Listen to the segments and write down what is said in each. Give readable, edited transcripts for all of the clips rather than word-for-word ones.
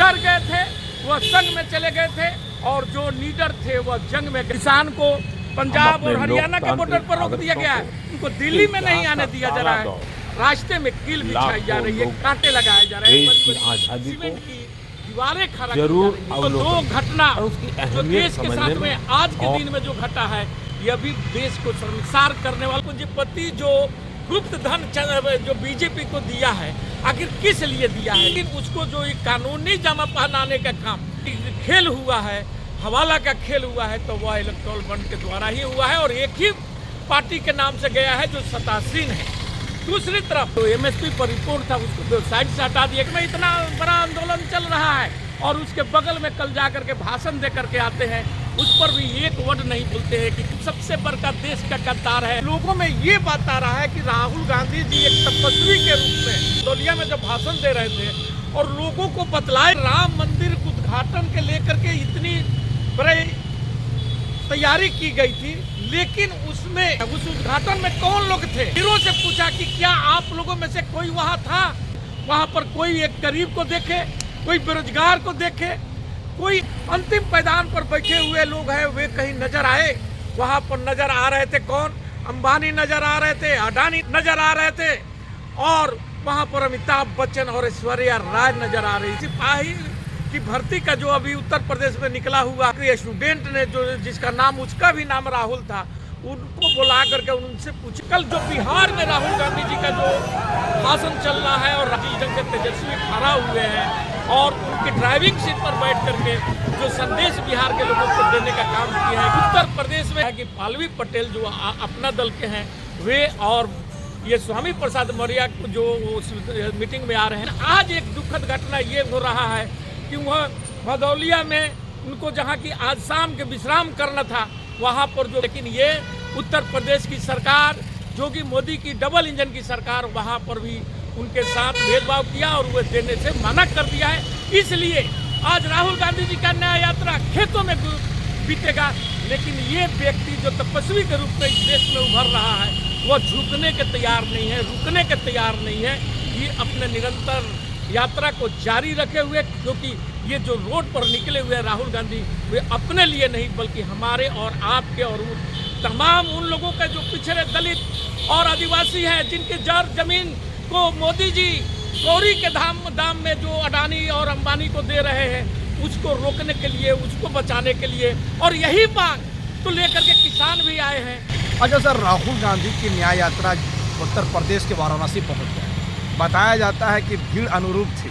बिछड़ गए थे वह संग में चले गए थे और जो लीडर थे वह जंग में। किसान को पंजाब और हरियाणा के बॉर्डर पर रोक दिया गया है, उनको दिल्ली में नहीं आने दिया जा रहा है, रास्ते में कील बिछाई जा रही है, कांटे लगाए जा रहे हैं, सीमेंट की दीवारें खड़ा जरूर। तो दो घटना जो देश के साथ में आज के दिन में जो घटा है, यह भी देश को शर्मसार करने वाला पूंजीपति जो गुप्त धन जो बीजेपी को दिया है, आखिर किस लिए दिया है? लेकिन उसको जो एक कानूनी जमा पहनाने का काम खेल हुआ है, हवाला का खेल हुआ है, तो वह इलेक्टोरल बॉन्ड के द्वारा ही हुआ है और एक ही पार्टी के नाम से गया है जो सत्तासीन है। दूसरी तरफ तो एमएसपी पर रिपोर्ट था, उसको वेबसाइट से हटा दिया कि भाई इतना बड़ा आंदोलन चल रहा है, और उसके बगल में कल जाकर के भाषण दे करके आते हैं, उस पर भी एक वर्ड नहीं बोलते हैं कि सबसे बड़का देश का गद्दार है। लोगों में ये बात आ रहा है कि राहुल गांधी जी एक तपस्वी के रूप में दौलिया में जब भाषण दे रहे थे और लोगों को बतलाए राम मंदिर उद्घाटन के लेकर के इतनी बड़ी तैयारी की गई थी, लेकिन उसमें उस उद्घाटन में कौन लोग थे? हीरो से पूछा कि क्या आप लोगों में से कोई वहाँ था, वहाँ पर कोई एक गरीब को देखे, कोई बेरोजगार को देखे, कोई अंतिम पायदान पर बैठे हुए लोग हैं वे कहीं नजर आए? वहाँ पर नजर आ रहे थे कौन? अंबानी नजर आ रहे थे, अडानी नजर आ रहे थे, और वहाँ पर अमिताभ बच्चन और ऐश्वर्या राय नजर आ रही। सिपाही की भर्ती का जो अभी उत्तर प्रदेश में निकला हुआ स्टूडेंट ने जो जिसका नाम उसका भी नाम राहुल था, उनको बुला करके उनसे पूछे। कल जो बिहार में राहुल गांधी जी का जो भाषण चल रहा है और राजीव जंग के तेजस्वी खड़ा हुए हैं और उनकी ड्राइविंग सीट पर बैठ करके जो संदेश बिहार के लोगों को देने का काम किया है। उत्तर प्रदेश में है कि पालवी पटेल जो अपना दल के हैं वे और ये स्वामी प्रसाद मौर्य जो उस मीटिंग में आ रहे हैं। आज एक दुखद घटना ये हो रहा है कि वह भदौलिया में उनको जहाँ की आज शाम के विश्राम करना था वहाँ पर जो, लेकिन ये उत्तर प्रदेश की सरकार जो कि मोदी की डबल इंजन की सरकार वहाँ पर भी उनके साथ भेदभाव किया और वह देने से मना कर दिया है। इसलिए आज राहुल गांधी जी का न्याय यात्रा खेतों में बीतेगा, लेकिन ये व्यक्ति जो तपस्वी के रूप में इस देश में उभर रहा है वह झुकने के तैयार नहीं है, रुकने के तैयार नहीं है। ये अपने निरंतर यात्रा को जारी रखे हुए, क्योंकि ये जो रोड पर निकले हुए राहुल गांधी वे अपने लिए नहीं बल्कि हमारे और आपके और तमाम उन लोगों के जो पिछड़े दलित और आदिवासी हैं जिनके जमीन को मोदी जी कौड़ी के दाम में जो अडानी और अंबानी को दे रहे हैं, उसको रोकने के लिए, उसको बचाने के लिए, और यही मांग तो लेकर के किसान भी आए हैं। अच्छा सर, राहुल गांधी की न्याय यात्रा उत्तर प्रदेश के वाराणसी पहुंच गए। बताया जाता है कि भीड़ अनुरूप थी,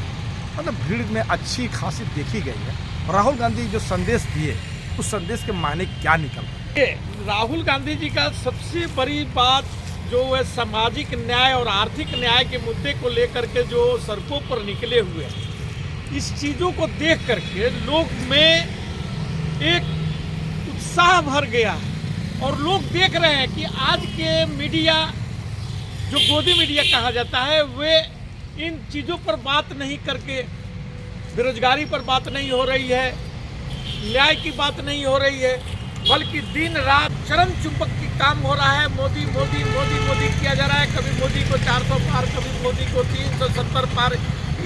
मतलब भीड़ में अच्छी खासी देखी गई है। राहुल गांधी जो संदेश दिए उस संदेश के मायने क्या निकल रहे? राहुल गांधी जी का सबसे बड़ी बात जो है सामाजिक न्याय और आर्थिक न्याय के मुद्दे को लेकर के जो सड़कों पर निकले हुए हैं, इस चीज़ों को देख करके लोग में एक उत्साह भर गया है और लोग देख रहे हैं कि आज के मीडिया जो गोदी मीडिया कहा जाता है वे इन चीज़ों पर बात नहीं करके, बेरोजगारी पर बात नहीं हो रही है, न्याय की बात नहीं हो रही है, बल्कि दिन रात चरम चुंबक की काम हो रहा है। मोदी मोदी मोदी मोदी किया जा रहा है, कभी मोदी को 400 पार, कभी मोदी को 370 पार।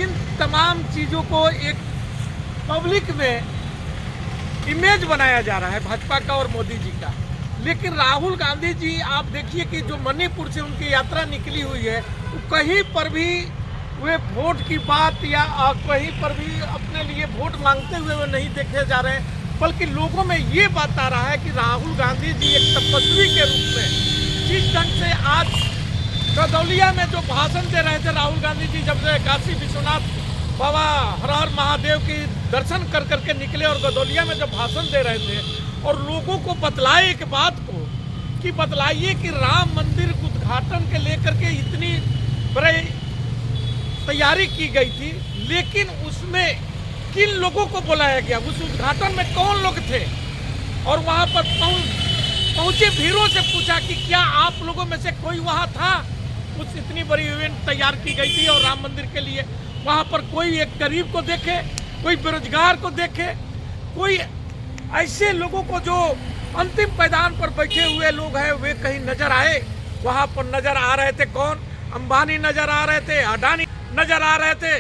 इन तमाम चीज़ों को एक पब्लिक में इमेज बनाया जा रहा है भाजपा का और मोदी जी का। लेकिन राहुल गांधी जी आप देखिए कि जो मणिपुर से उनकी यात्रा निकली हुई है, तो कहीं पर भी वे वोट की बात या कहीं पर भी अपने लिए वोट मांगते हुए वे नहीं देखे जा रहे हैं, बल्कि लोगों में ये बात आ रहा है कि राहुल गांधी जी एक तपस्वी के रूप में जिस ढंग से आज गदौलिया में जो भाषण दे रहे थे राहुल गांधी जी, जब से काशी विश्वनाथ बाबा हर हर महादेव की दर्शन कर करके निकले और गदौलिया में जब भाषण दे रहे थे और लोगों को बतलाए एक बात को कि बतलाइए कि राम मंदिर उद्घाटन के लेकर के इतनी बड़ी तैयारी की गई थी, लेकिन उसमें किन लोगों को बुलाया गया, उस उद्घाटन में कौन लोग थे, और वहां पर पहुंचे भीड़ों से पूछा कि क्या आप लोगों में से कोई वहां था? उस इतनी बड़ी इवेंट तैयार की गई थी और राम मंदिर के लिए वहां पर कोई एक गरीब को देखे, कोई बेरोजगार को देखे, कोई ऐसे लोगों को जो अंतिम पायदान पर बैठे हुए लोग हैं वे कहीं नजर आए? वहां पर नजर आ रहे थे कौन? अंबानी नजर आ रहे थे, अडानी नजर आ रहे थे,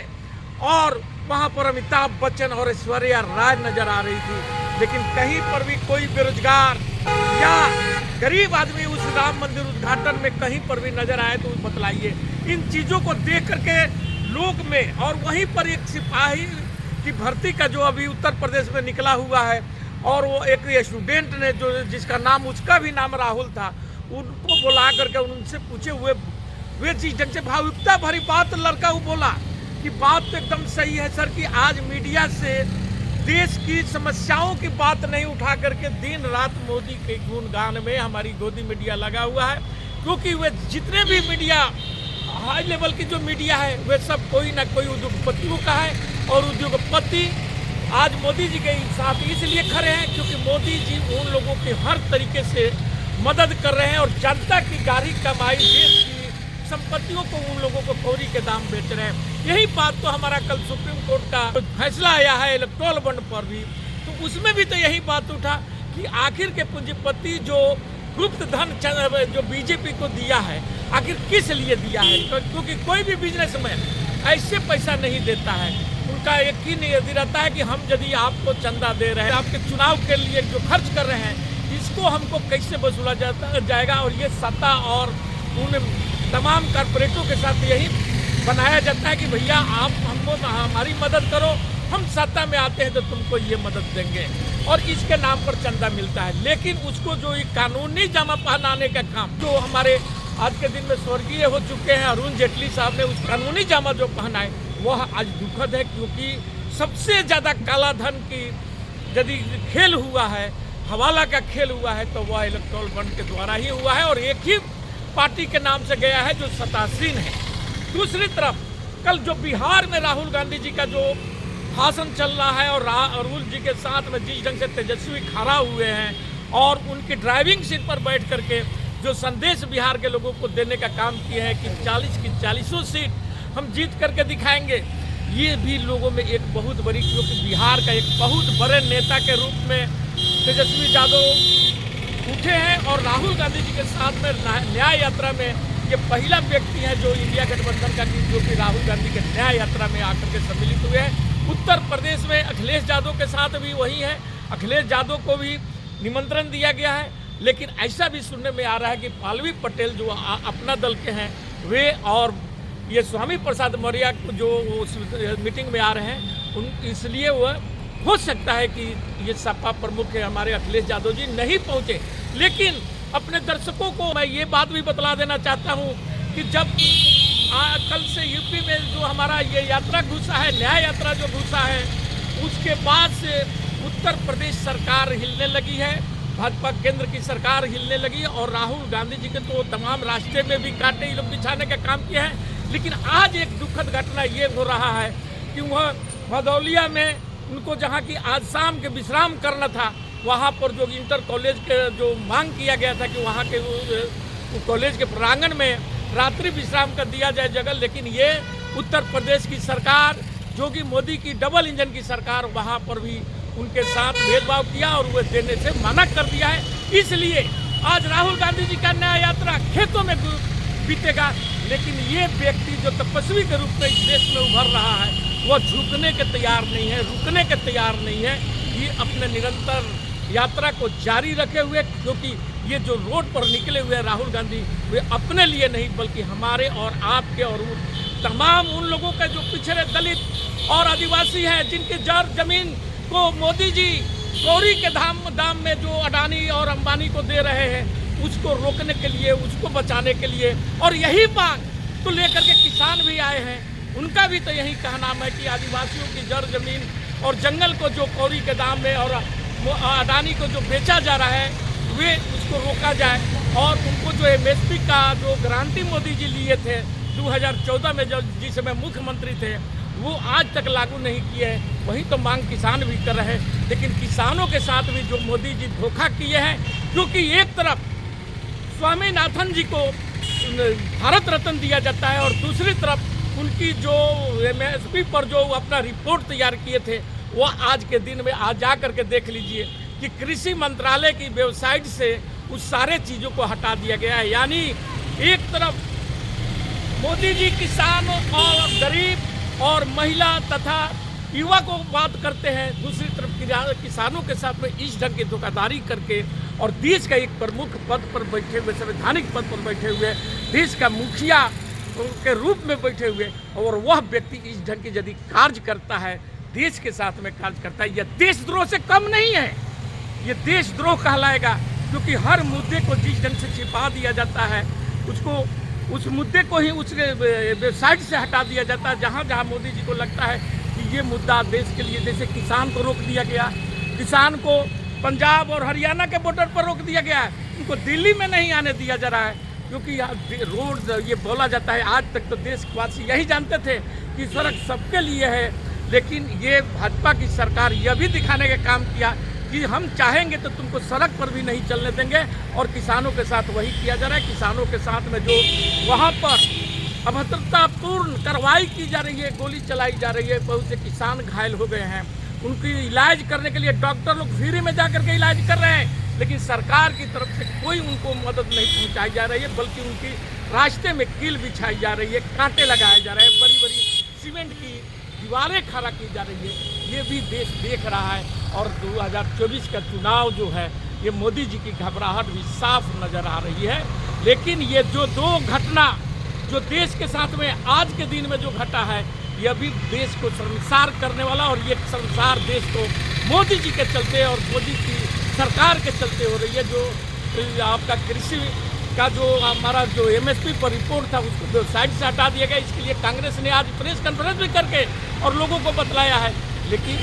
और वहाँ पर अमिताभ बच्चन और ऐश्वर्या राय नजर आ रही थी, लेकिन कहीं पर भी कोई बेरोजगार या गरीब आदमी उस राम मंदिर उद्घाटन में कहीं पर भी नजर आए तो बतलाइए। इन चीज़ों को देख करके लोग में, और वहीं पर एक सिपाही की भर्ती का जो अभी उत्तर प्रदेश में निकला हुआ है, और वो एक स्टूडेंट ने जो जिसका नाम, उसका भी नाम राहुल था, उनको बुला करके उनसे पूछे हुए वे चीज ढंग से भावुकता भरी बात लड़का वो बोला कि बात तो एकदम सही है सर कि आज मीडिया से देश की समस्याओं की बात नहीं उठा करके दिन रात मोदी के गुणगान में हमारी गोदी मीडिया लगा हुआ है, क्योंकि वे जितने भी मीडिया हाई लेवल की जो मीडिया है वे सब कोई ना कोई उद्योगपतियों का है, और उद्योगपति आज मोदी जी के साथ इसलिए खड़े हैं क्योंकि मोदी जी उन लोगों की हर तरीके से मदद कर रहे हैं, और जनता की गाढ़ी कमाई, देश की संपत्तियों को उन लोगों को कौड़ी के दाम बेच रहे हैं। यही बात तो हमारा कल सुप्रीम कोर्ट का फैसला आया है इलेक्टोरल बॉन्ड पर भी, तो उसमें भी तो यही बात उठा कि आखिर के पूंजीपति जो गुप्त धन जो बीजेपी को दिया है, आखिर किस लिए दिया है? क्योंकि कोई भी बिजनेसमैन ऐसे पैसा नहीं देता है। उनका एक ही नियति रहता है कि हम यदि आपको चंदा दे रहे हैं, आपके चुनाव के लिए जो खर्च कर रहे हैं, इसको हमको कैसे वसूला जाएगा, और ये सत्ता और उन तमाम कारपोरेटों के साथ यही बनाया जाता है कि भैया आप हमको हमारी मदद करो, हम सत्ता में आते हैं तो तुमको ये मदद देंगे, और इसके नाम पर चंदा मिलता है। लेकिन उसको जो ये कानूनी जामा पहनाने का काम जो हमारे आज के दिन में स्वर्गीय हो चुके हैं अरुण जेटली साहब ने उस कानूनी जामा जो पहना है, वह आज दुखद है, क्योंकि सबसे ज़्यादा काला धन की यदि खेल हुआ है, हवाला का खेल हुआ है, तो वह इलेक्टोरल बॉन्ड के द्वारा ही हुआ है, और एक ही पार्टी के नाम से गया है जो सत्तासीन है। दूसरी तरफ कल जो बिहार में राहुल गांधी जी का जो भाषण चल रहा है, और राहुल जी के साथ में जिस ढंग से तेजस्वी खड़ा हुए हैं और उनकी ड्राइविंग सीट पर बैठ करके जो संदेश बिहार के लोगों को देने का काम किए हैं कि 40 की 40 सीट हम जीत करके दिखाएंगे, ये भी लोगों में एक बहुत बड़ी, क्योंकि बिहार का एक बहुत बड़े नेता के रूप में तेजस्वी यादव उठे हैं, और राहुल गांधी जी के साथ में न्याय यात्रा में ये पहला व्यक्ति है जो इंडिया गठबंधन का जो कि राहुल गांधी के न्याय यात्रा में आकर के सम्मिलित हुए हैं। उत्तर प्रदेश में अखिलेश यादव के साथ भी वही है, अखिलेश यादव को भी निमंत्रण दिया गया है, लेकिन ऐसा भी सुनने में आ रहा है कि पालवी पटेल जो अपना दल के हैं वे, और ये स्वामी प्रसाद मौर्य जो उस मीटिंग में आ रहे हैं, इसलिए वह हो सकता है कि ये सपा प्रमुख है हमारे अखिलेश यादव जी नहीं पहुंचे। लेकिन अपने दर्शकों को मैं ये बात भी बतला देना चाहता हूं कि जब कल से यूपी में जो हमारा ये यात्रा घुसा है, न्याय यात्रा जो घुसा है, उसके बाद से उत्तर प्रदेश सरकार हिलने लगी है, भाजपा केंद्र की सरकार हिलने लगी, और राहुल गांधी जी के तो तमाम रास्ते में भी कांटे ये लोग बिछाने का काम किया है। लेकिन आज एक दुखद घटना ये हो रहा है कि वह भदौलिया में उनको जहाँ की आज शाम के विश्राम करना था, वहाँ पर जो इंटर कॉलेज के जो मांग किया गया था कि वहाँ के कॉलेज के प्रांगण में रात्रि विश्राम कर दिया जाए जगह, लेकिन ये उत्तर प्रदेश की सरकार जो कि मोदी की डबल इंजन की सरकार, वहाँ पर भी उनके साथ भेदभाव किया और वो देने से मना कर दिया है। इसलिए आज राहुल गांधी जी का न्याय यात्रा खेतों में बीतेगा, लेकिन ये व्यक्ति जो तपस्वी के रूप में इस देश में उभर रहा है, वह झुकने के तैयार नहीं है, रुकने के तैयार नहीं है। ये अपने निरंतर यात्रा को जारी रखे हुए, क्योंकि ये जो रोड पर निकले हुए राहुल गांधी, वे अपने लिए नहीं बल्कि हमारे और आपके और तमाम उन लोगों के जो पिछड़े दलित और आदिवासी हैं, जिनके जमीन को मोदी जी कौड़ी के दाम में जो अडानी और अंबानी को दे रहे हैं, उसको रोकने के लिए, उसको बचाने के लिए, और यही बात तो लेकर के किसान भी आए हैं। उनका भी तो यही कहना है कि आदिवासियों की जमीन और जंगल को जो कौड़ी के दाम में और अडानी को जो बेचा जा रहा है, वे उसको रोका जाए, और उनको जो MSP का जो गारंटी मोदी जी लिए थे 2014 में जब जिस समय मुख्यमंत्री थे, वो आज तक लागू नहीं किए हैं। वही तो मांग किसान भी कर रहे हैं, लेकिन किसानों के साथ भी जो मोदी जी धोखा किए हैं, क्योंकि एक तरफ स्वामीनाथन जी को भारत रत्न दिया जाता है, और दूसरी तरफ उनकी जो MSP पर जो अपना रिपोर्ट तैयार किए थे, वो आज के दिन में आज जा करके देख लीजिए कि कृषि मंत्रालय की वेबसाइट से उस सारे चीज़ों को हटा दिया गया है। यानी एक तरफ मोदी जी किसान और गरीब और महिला तथा युवा को बात करते हैं, दूसरी तरफ किसानों के साथ में इस ढंग की धोखाधड़ी करके और देश का एक प्रमुख पद पर बैठे हुए, संवैधानिक पद पर बैठे हुए, देश का मुखिया के रूप में बैठे हुए, और वह व्यक्ति इस ढंग की यदि कार्य करता है, देश के साथ में कार्य करता है, यह देशद्रोह से कम नहीं है, ये देशद्रोह कहलाएगा। क्योंकि हर मुद्दे को जिस ढंग से छिपा दिया जाता है, उसको उस मुद्दे को ही उसके वेबसाइट से हटा दिया जाता है। जहाँ जहाँ मोदी जी को लगता है कि ये मुद्दा देश के लिए, जैसे किसान को रोक दिया गया, किसान को पंजाब और हरियाणा के बॉर्डर पर रोक दिया गया है, उनको दिल्ली में नहीं आने दिया जा रहा है। क्योंकि रोड ये बोला जाता है, आज तक तो देशवासी यही जानते थे कि सड़क सबके लिए है, लेकिन ये भाजपा की सरकार यह भी दिखाने का काम किया कि हम चाहेंगे तो तुमको सड़क पर भी नहीं चलने देंगे, और किसानों के साथ वही किया जा रहा है। किसानों के साथ में जो वहाँ पर अभद्रतापूर्ण कार्रवाई की जा रही है, गोली चलाई जा रही है, बहुत से किसान घायल हो गए हैं, उनकी इलाज करने के लिए डॉक्टर लोग फ्री में जाकर के इलाज कर रहे हैं, लेकिन सरकार की तरफ से कोई उनको मदद नहीं पहुँचाई जा रही है, बल्कि उनकी रास्ते में कील बिछाई जा रही है, कांटे लगाए जा रहे हैं, बड़ी बड़ी सीमेंट की दीवारें खड़ा की जा रही है। ये भी देश देख रहा है, और 2024 का चुनाव जो है, ये मोदी जी की घबराहट भी साफ नजर आ रही है। लेकिन ये जो दो घटना जो देश के साथ में आज के दिन में जो घटा है, यह भी देश को शर्मसार करने वाला, और ये शर्मसार देश को मोदी जी के चलते और मोदी की सरकार के चलते हो रही है। जो आपका कृषि का जो हमारा जो MSP पर रिपोर्ट था, उसको वेबसाइट से हटा दिया गया। इसके लिए कांग्रेस ने आज प्रेस कॉन्फ्रेंस भी करके और लोगों को बतलाया है। लेकिन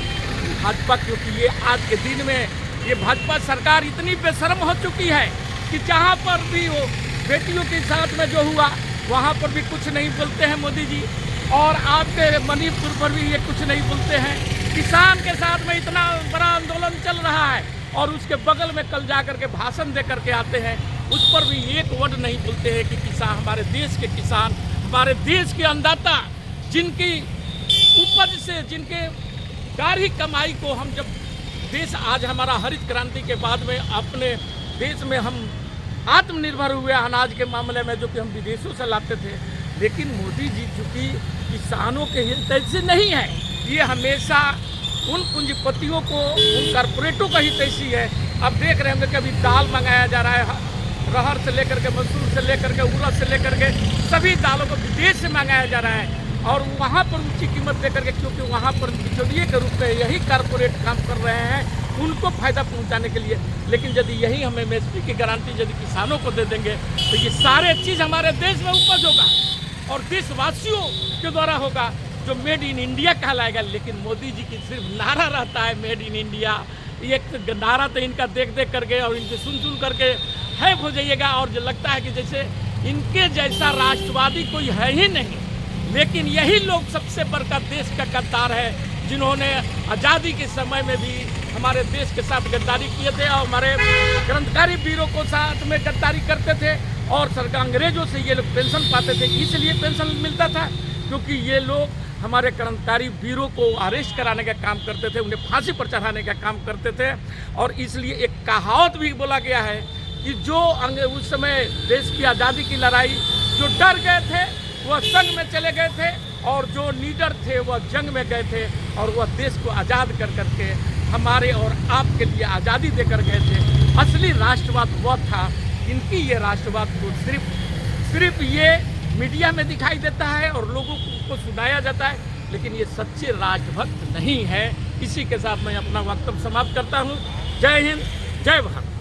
भाजपा, क्योंकि ये आज के दिन में ये भाजपा सरकार इतनी बेशर्म हो चुकी है कि जहाँ पर भी वो बेटियों के साथ में जो हुआ, वहाँ पर भी कुछ नहीं बोलते हैं मोदी जी, और आपके मणिपुर पर भी ये कुछ नहीं बोलते हैं। किसान के साथ में इतना बड़ा आंदोलन चल रहा है, और उसके बगल में कल जा करके भाषण दे करके आते हैं, उस पर भी एक वर्ड नहीं बोलते हैं कि किसान, हमारे देश के किसान, हमारे देश के अन्नदाता, जिनकी उपज से, जिनके गाढ़ी कमाई को हम, जब देश आज हमारा हरित क्रांति के बाद में अपने देश में हम आत्मनिर्भर हुए अनाज के मामले में, जो कि हम विदेशों से लाते थे, लेकिन मोदी जी चूँकि किसानों के हित से नहीं है, ये हमेशा उन पूंजीपतियों को, उन कारपोरेटों का हित ऐसी है। अब देख रहे होंगे कि अभी दाल मंगाया जा रहा है, रहर से लेकर के, मसूर से लेकर के, उड़द से लेकर के, सभी दालों को विदेश से मंगाया जा रहा है, और वहाँ पर ऊंची कीमत देकर के, क्योंकि वहाँ पर बिचौलिए के रूप में यही कारपोरेट काम कर रहे हैं, उनको फायदा पहुँचाने के लिए। लेकिन यदि यही हम MSP की गारंटी यदि किसानों को दे देंगे, तो ये सारे चीज़ हमारे देश में उपज होगा, और देशवासियों के द्वारा होगा, जो मेड इन इंडिया कहलाएगा। लेकिन मोदी जी की सिर्फ नारा रहता है मेड इन इंडिया। एक नारा तो इनका देख देख करके और इनके सुन सुन करके हैप हो जाइएगा, और जो लगता है कि जैसे इनके जैसा राष्ट्रवादी कोई है ही नहीं। लेकिन यही लोग सबसे बड़का देश का गद्दार है, जिन्होंने आज़ादी के समय में भी हमारे देश के साथ गद्दारी किए थे, और हमारे क्रांतिकारी वीरों को साथ में गद्दारी करते थे, और सरकार अंग्रेजों से ये लोग पेंशन पाते थे। इसलिए पेंशन मिलता था क्योंकि ये लोग हमारे क्रांतिकारी वीरों को अरेस्ट कराने का काम करते थे, उन्हें फांसी पर चढ़ाने का काम करते थे। और इसलिए एक कहावत भी बोला गया है कि जो उस समय देश की आज़ादी की लड़ाई जो डर गए थे वह संग में चले गए थे, और जो लीडर थे वह जंग में गए थे, और वह देश को आज़ाद कर करके हमारे और आपके लिए आज़ादी देकर गए थे। असली राष्ट्रवाद वह था। इनकी ये राष्ट्रवाद को सिर्फ ये मीडिया में दिखाई देता है और लोगों को सुनाया जाता है, लेकिन ये सच्चे राष्ट्रभक्त नहीं है। इसी के साथ मैं अपना वक्तव्य समाप्त करता हूँ। जय हिंद, जय भारत।